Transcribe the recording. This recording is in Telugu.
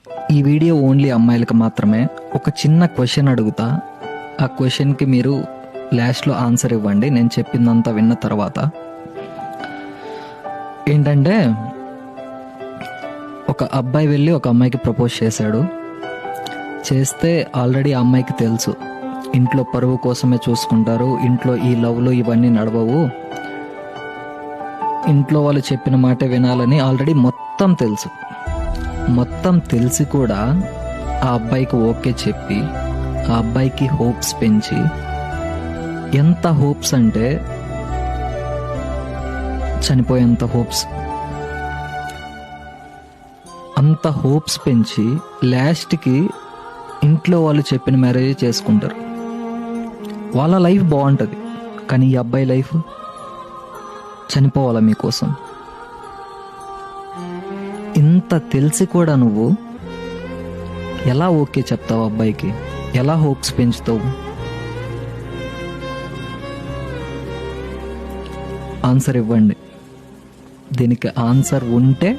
ఈ వీడియో ఓన్లీ అమ్మాయిలకు మాత్రమే. ఒక చిన్న క్వశ్చన్ అడుగుతా, ఆ క్వశ్చన్కి మీరు లాస్ట్లో ఆన్సర్ ఇవ్వండి నేను చెప్పిందంతా విన్న తర్వాత. ఏంటంటే, ఒక అబ్బాయి వెళ్ళి ఒక అమ్మాయికి ప్రపోజ్ చేశాడు. చేస్తే ఆల్రెడీ ఆ అమ్మాయికి తెలుసు, ఇంట్లో పరువు కోసమే చూసుకుంటారు, ఇంట్లో ఈ లవ్లు ఇవన్నీ నడవవు, ఇంట్లో వాళ్ళు చెప్పిన మాట వినాలని ఆల్రెడీ మొత్తం తెలుసు. మొత్తం తెలిసి కూడా ఆ అబ్బాయికి ఓకే చెప్పి ఆ అబ్బాయికి హోప్స్ పెంచి, ఎంత హోప్స్ అంటే చనిపోయేంత హోప్స్, అంత హోప్స్ పెంచి లాస్ట్కి ఇంట్లో వాళ్ళు చెప్పిన మ్యారేజ్ చేసుకుంటారు. వాళ్ళ లైఫ్ బాగుంటుంది, కానీ ఈ అబ్బాయి లైఫ్ చనిపోవాలా మీకోసం. ఇంత తెలిసి కూడా నువ్వు ఎలా ఓకే చెప్తావు అబ్బాయికి? ఎలా హోప్స్ పెంచుతావు? ఆన్సర్ ఇవ్వండి. దీనికి ఆన్సర్ ఉంటే